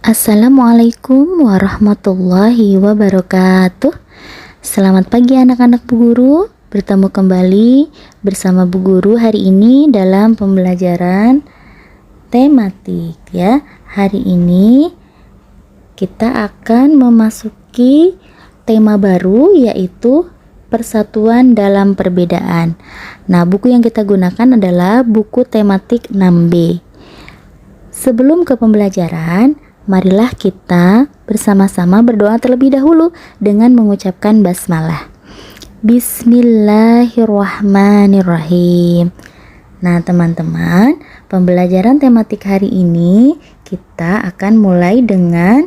Assalamualaikum warahmatullahi wabarakatuh. Selamat pagi anak-anak Bu Guru. Bertemu kembali bersama Bu Guru hari ini dalam pembelajaran tematik ya. Hari ini kita akan memasuki tema baru, yaitu persatuan dalam perbedaan. Nah, buku yang kita gunakan adalah buku tematik 6B. Sebelum ke pembelajaran, marilah kita bersama-sama berdoa terlebih dahulu dengan mengucapkan basmalah. Bismillahirrahmanirrahim. Nah, teman-teman, pembelajaran tematik hari ini kita akan mulai dengan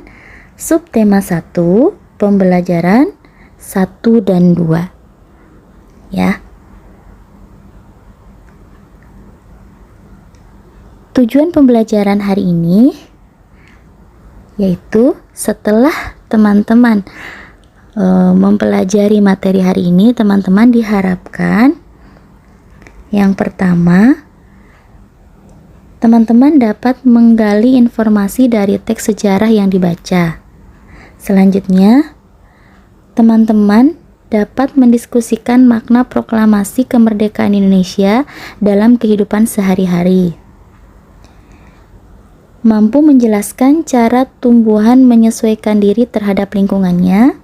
subtema 1, pembelajaran 1 dan 2. Ya. Tujuan pembelajaran hari ini yaitu setelah teman-teman mempelajari materi hari ini, teman-teman diharapkan yang pertama, teman-teman dapat menggali informasi dari teks sejarah yang dibaca. Selanjutnya, teman-teman dapat mendiskusikan makna proklamasi kemerdekaan Indonesia dalam kehidupan sehari-hari. Mampu menjelaskan cara tumbuhan menyesuaikan diri terhadap lingkungannya,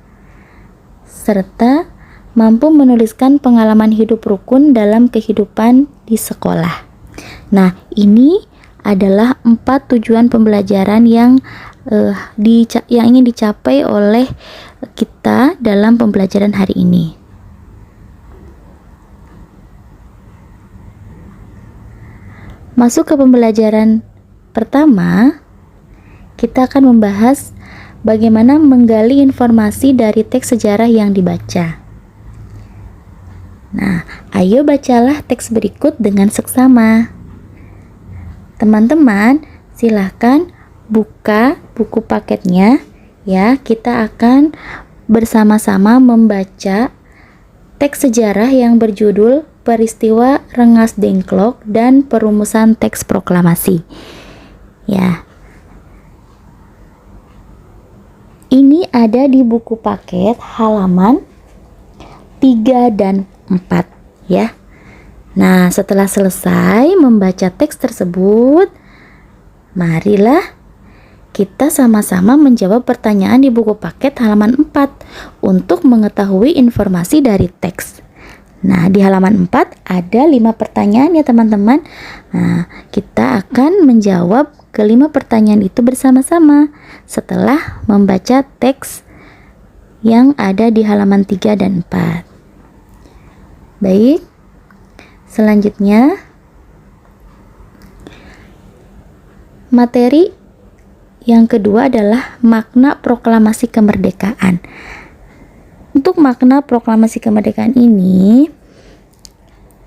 serta mampu menuliskan pengalaman hidup rukun dalam kehidupan di sekolah. Nah, ini adalah 4 tujuan pembelajaran yang ingin dicapai oleh kita dalam pembelajaran hari ini. Masuk ke pembelajaran pertama, kita akan membahas bagaimana menggali informasi dari teks sejarah yang dibaca. Nah, ayo bacalah teks berikut dengan seksama. Teman-teman, silahkan buka buku paketnya ya. Kita akan bersama-sama membaca teks sejarah yang berjudul Peristiwa Rengas Dengklok dan Perumusan Teks Proklamasi. Ya. Ini ada di buku paket halaman 3 dan 4 ya. Nah, setelah selesai membaca teks tersebut, marilah kita sama-sama menjawab pertanyaan di buku paket halaman 4 untuk mengetahui informasi dari teks. Nah, di halaman 4 ada 5 pertanyaan ya teman-teman. Nah, kita akan menjawab kelima pertanyaan itu bersama-sama setelah membaca teks yang ada di halaman 3 dan 4. Baik, selanjutnya materi yang kedua adalah makna proklamasi kemerdekaan. Untuk makna proklamasi kemerdekaan ini,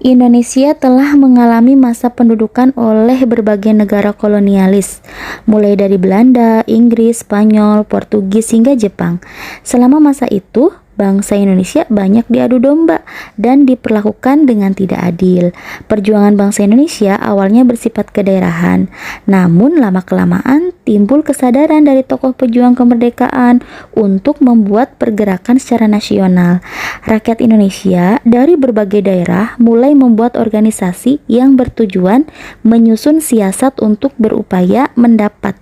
Indonesia telah mengalami masa pendudukan oleh berbagai negara kolonialis, mulai dari Belanda, Inggris, Spanyol, Portugis, hingga Jepang. Selama masa itu, bangsa Indonesia banyak diadu domba dan diperlakukan dengan tidak adil. Perjuangan bangsa Indonesia awalnya bersifat kedaerahan, namun lama-kelamaan timbul kesadaran dari tokoh pejuang kemerdekaan untuk membuat pergerakan secara nasional. Rakyat Indonesia dari berbagai daerah mulai membuat organisasi yang bertujuan menyusun siasat untuk berupaya mendapat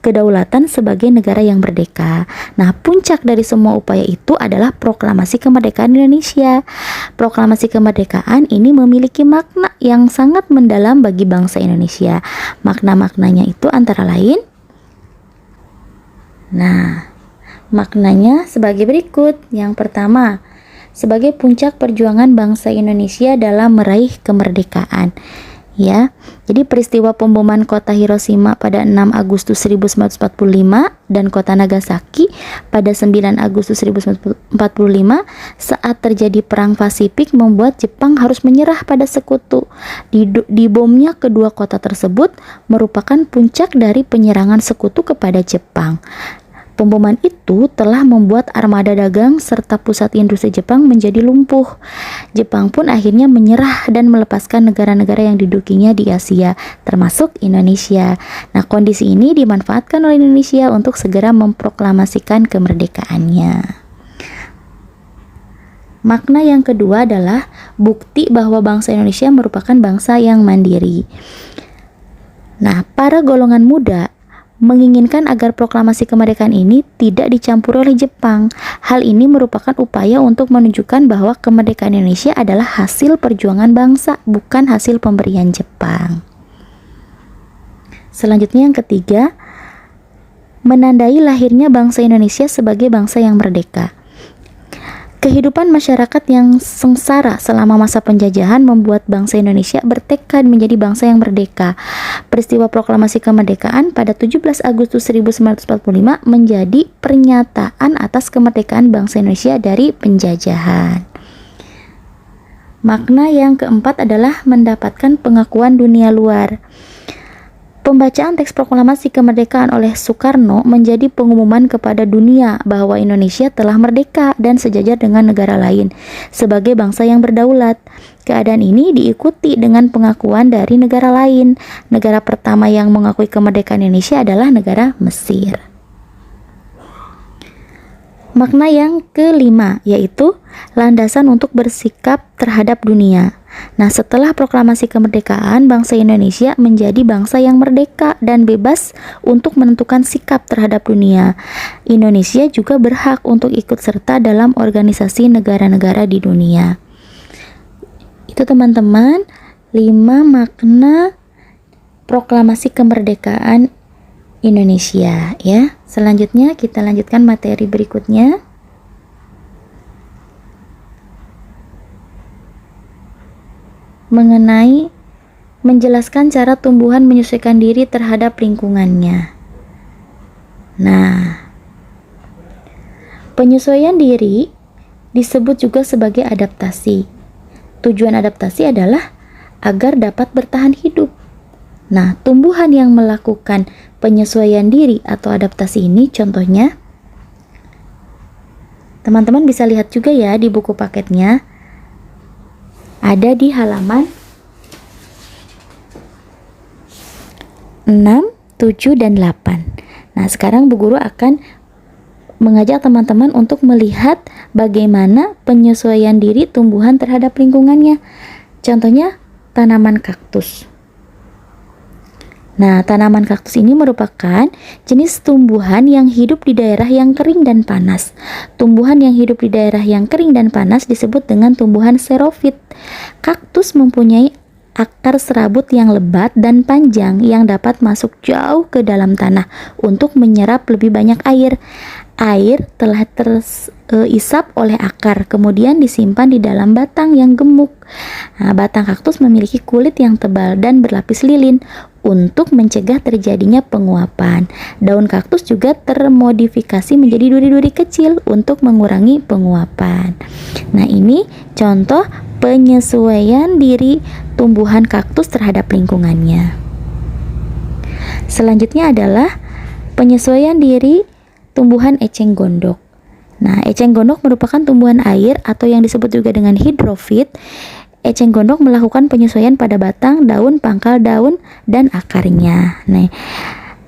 kedaulatan sebagai negara yang merdeka. Nah, puncak dari semua upaya itu adalah proklamasi kemerdekaan Indonesia. Proklamasi kemerdekaan ini memiliki makna yang sangat mendalam bagi bangsa Indonesia. Makna-maknanya itu antara lain, maknanya sebagai berikut. Yang pertama, sebagai puncak perjuangan bangsa Indonesia dalam meraih kemerdekaan. Ya, jadi peristiwa pemboman kota Hiroshima pada 6 Agustus 1945 dan kota Nagasaki pada 9 Agustus 1945 saat terjadi perang Pasifik membuat Jepang harus menyerah pada sekutu. Dibomnya kedua kota tersebut merupakan puncak dari penyerangan sekutu kepada Jepang. Pemboman itu telah membuat armada dagang serta pusat industri Jepang menjadi lumpuh. Jepang pun akhirnya menyerah dan melepaskan negara-negara yang didudukinya di Asia, termasuk Indonesia. Nah, kondisi ini dimanfaatkan oleh Indonesia untuk segera memproklamasikan kemerdekaannya. Makna yang kedua adalah bukti bahwa bangsa Indonesia merupakan bangsa yang mandiri. Nah, para golongan muda menginginkan agar proklamasi kemerdekaan ini tidak dicampuri oleh Jepang. Hal ini merupakan upaya untuk menunjukkan bahwa kemerdekaan Indonesia adalah hasil perjuangan bangsa, bukan hasil pemberian Jepang. Selanjutnya yang ketiga, menandai lahirnya bangsa Indonesia sebagai bangsa yang merdeka. Kehidupan masyarakat yang sengsara selama masa penjajahan membuat bangsa Indonesia bertekad menjadi bangsa yang merdeka. Peristiwa proklamasi kemerdekaan pada 17 Agustus 1945 menjadi pernyataan atas kemerdekaan bangsa Indonesia dari penjajahan. Makna yang keempat adalah mendapatkan pengakuan dunia luar. Pembacaan teks proklamasi kemerdekaan oleh Soekarno menjadi pengumuman kepada dunia bahwa Indonesia telah merdeka dan sejajar dengan negara lain sebagai bangsa yang berdaulat. Keadaan ini diikuti dengan pengakuan dari negara lain. Negara pertama yang mengakui kemerdekaan Indonesia adalah negara Mesir. Makna yang kelima yaitu landasan untuk bersikap terhadap dunia. Nah, setelah proklamasi kemerdekaan, bangsa Indonesia menjadi bangsa yang merdeka dan bebas untuk menentukan sikap terhadap dunia. Indonesia juga berhak untuk ikut serta dalam organisasi negara-negara di dunia. Itu teman-teman, 5 makna proklamasi kemerdekaan Indonesia ya. Selanjutnya kita lanjutkan materi berikutnya. Mengenai menjelaskan cara tumbuhan menyesuaikan diri terhadap lingkungannya. Nah, penyesuaian diri disebut juga sebagai adaptasi. Tujuan adaptasi adalah agar dapat bertahan hidup. Nah, tumbuhan yang melakukan penyesuaian diri atau adaptasi ini contohnya, teman-teman bisa lihat juga ya di buku paketnya. Ada di halaman 6, 7, dan 8. Nah, sekarang Bu Guru akan mengajak teman-teman untuk melihat bagaimana penyesuaian diri tumbuhan terhadap lingkungannya. Contohnya, tanaman kaktus. Nah, tanaman kaktus ini merupakan jenis tumbuhan yang hidup di daerah yang kering dan panas. Tumbuhan yang hidup di daerah yang kering dan panas disebut dengan tumbuhan xerofit. Kaktus mempunyai akar serabut yang lebat dan panjang yang dapat masuk jauh ke dalam tanah untuk menyerap lebih banyak air. Air telah terisap oleh akar, kemudian disimpan di dalam batang yang gemuk. Nah, batang kaktus memiliki kulit yang tebal dan berlapis lilin untuk mencegah terjadinya penguapan. Daun kaktus juga termodifikasi menjadi duri-duri kecil untuk mengurangi penguapan. Nah, ini contoh penyesuaian diri tumbuhan kaktus terhadap lingkungannya. Selanjutnya adalah penyesuaian diri tumbuhan eceng gondok. Nah, eceng gondok merupakan tumbuhan air atau yang disebut juga dengan hidrofit. Eceng gondok melakukan penyesuaian pada batang, daun, pangkal daun, dan akarnya. Nah,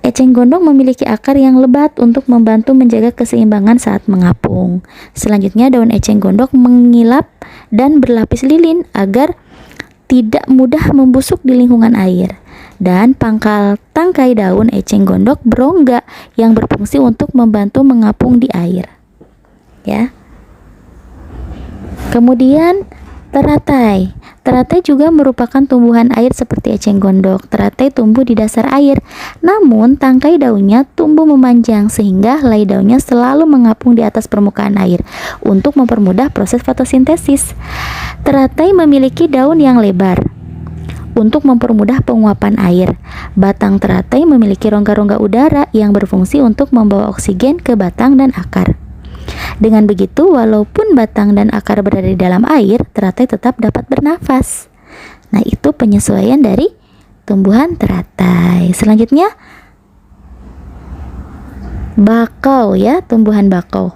eceng gondok memiliki akar yang lebat untuk membantu menjaga keseimbangan saat mengapung. Selanjutnya, daun eceng gondok mengilap dan berlapis lilin agar tidak mudah membusuk di lingkungan air. Dan pangkal tangkai daun eceng gondok berongga yang berfungsi untuk membantu mengapung di air. Ya. Kemudian teratai. Teratai juga merupakan tumbuhan air seperti eceng gondok. Teratai tumbuh di dasar air, namun tangkai daunnya tumbuh memanjang sehingga helai daunnya selalu mengapung di atas permukaan air untuk mempermudah proses fotosintesis. Teratai memiliki daun yang lebar untuk mempermudah penguapan air. Batang teratai memiliki rongga-rongga udara yang berfungsi untuk membawa oksigen ke batang dan akar. Dengan begitu, walaupun batang dan akar berada di dalam air, teratai tetap dapat bernafas. Nah, itu penyesuaian dari tumbuhan teratai. Selanjutnya, Bakau ya, tumbuhan bakau.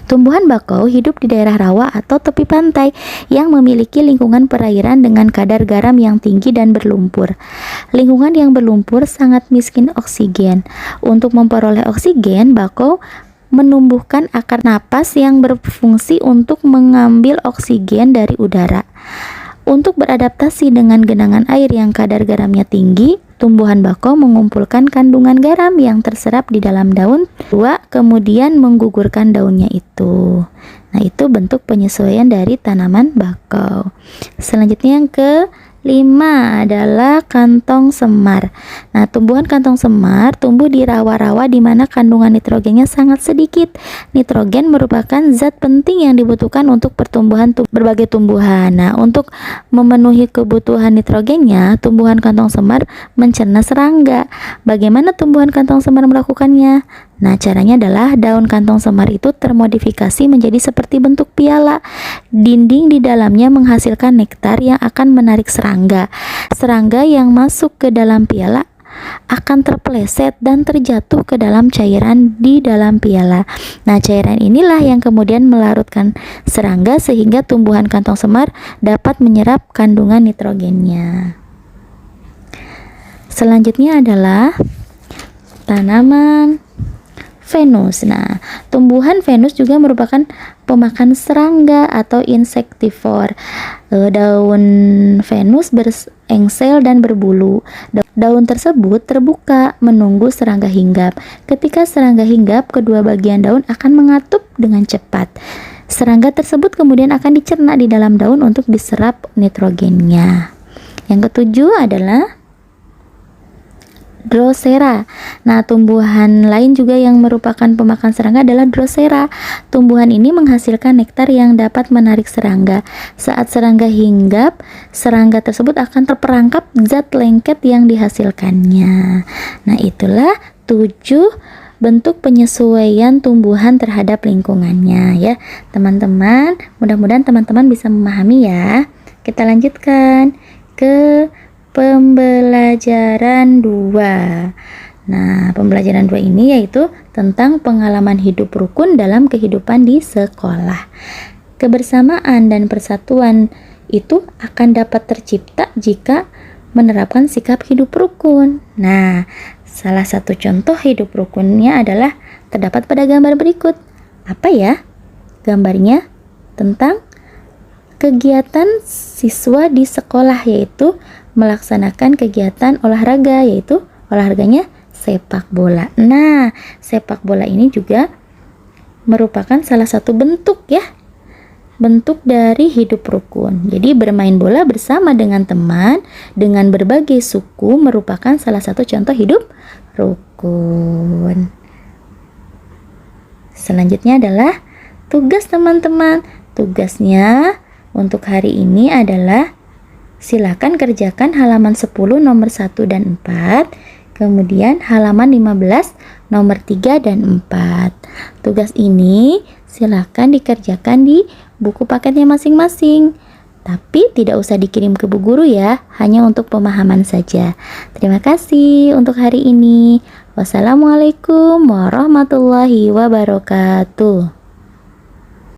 Tumbuhan bakau hidup di daerah rawa atau tepi pantai yang memiliki lingkungan perairan dengan kadar garam yang tinggi dan berlumpur. Lingkungan yang berlumpur sangat miskin oksigen. Untuk memperoleh oksigen, bakau menumbuhkan akar napas yang berfungsi untuk mengambil oksigen dari udara. Untuk beradaptasi dengan genangan air yang kadar garamnya tinggi, tumbuhan bakau mengumpulkan kandungan garam yang terserap di dalam daun tua, kemudian menggugurkan daunnya itu. Nah, itu bentuk penyesuaian dari tanaman bakau. Selanjutnya yang kelima adalah kantong semar. Nah, tumbuhan kantong semar tumbuh di rawa-rawa di mana kandungan nitrogennya sangat sedikit. Nitrogen merupakan zat penting yang dibutuhkan untuk pertumbuhan berbagai tumbuhan. Nah, untuk memenuhi kebutuhan nitrogennya, tumbuhan kantong semar mencerna serangga. Bagaimana tumbuhan kantong semar melakukannya? Nah, caranya adalah daun kantong semar itu termodifikasi menjadi seperti bentuk piala. Dinding di dalamnya menghasilkan nektar yang akan menarik serangga. Serangga yang masuk ke dalam piala akan terpeleset dan terjatuh ke dalam cairan di dalam piala. Nah, cairan inilah yang kemudian melarutkan serangga sehingga tumbuhan kantong semar dapat menyerap kandungan nitrogennya. Selanjutnya adalah tanaman Venus. Nah, tumbuhan Venus juga merupakan pemakan serangga atau insektivor. Daun Venus berengsel dan berbulu. Daun tersebut terbuka menunggu serangga hinggap. Ketika serangga hinggap, kedua bagian daun akan mengatup dengan cepat. Serangga tersebut kemudian akan dicerna di dalam daun untuk diserap nitrogennya. Yang ketujuh adalah Drosera. Nah, tumbuhan lain juga yang merupakan pemakan serangga adalah Drosera. Tumbuhan ini menghasilkan nektar yang dapat menarik serangga. Saat serangga hinggap, serangga tersebut akan terperangkap zat lengket yang dihasilkannya. Nah, itulah 7 bentuk penyesuaian tumbuhan terhadap lingkungannya ya, teman-teman. Mudah-mudahan teman-teman bisa memahami ya. Kita lanjutkan ke pembelajaran 2. Nah, pembelajaran 2 ini yaitu tentang pengalaman hidup rukun dalam kehidupan di sekolah. Kebersamaan dan persatuan itu akan dapat tercipta jika menerapkan sikap hidup rukun. Nah, salah satu contoh hidup rukunnya adalah terdapat pada gambar berikut. Apa ya? Gambarnya tentang kegiatan siswa di sekolah, yaitu melaksanakan kegiatan olahraga, yaitu olahraganya sepak bola. Nah, sepak bola ini juga merupakan salah satu bentuk ya, bentuk dari hidup rukun. Jadi bermain bola bersama dengan teman dengan berbagai suku merupakan salah satu contoh hidup rukun. Selanjutnya adalah tugas teman-teman. Tugasnya untuk hari ini adalah silakan kerjakan halaman 10 nomor 1 dan 4, kemudian halaman 15 nomor 3 dan 4. Tugas ini silakan dikerjakan di buku paketnya masing-masing, tapi tidak usah dikirim ke bu guru ya, hanya untuk pemahaman saja. Terima kasih untuk hari ini. Wassalamualaikum warahmatullahi wabarakatuh.